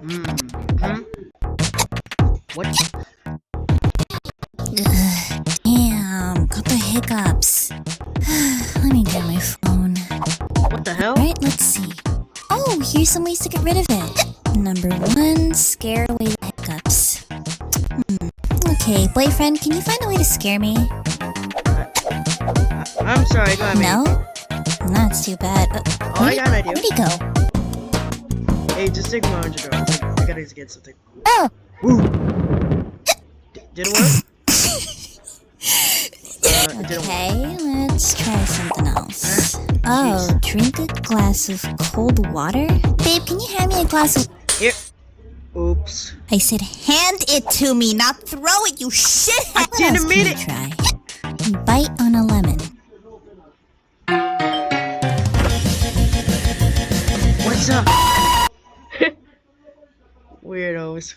Hmm. What? Damn, got the hiccups. Let me get my phone. What the hell? Alright, let's see. Oh, here's some ways to get rid of it. Number 1, scare away the hiccups. Okay, boyfriend, can you find a way to scare me? I'm sorry, go ahead. No? That's too bad. I got an idea. Where'd he go? Hey, just ignore $100. I gotta get something. Oh! Woo! Did it work? It didn't work. Okay, let's try something else. Oh, drink a glass of cold water? Babe, can you hand me a glass of... Here. Oops. I said hand it to me, not throw it, you shithead! I didn't mean it! Try. Bite on a lemon. What's up? Weirdos.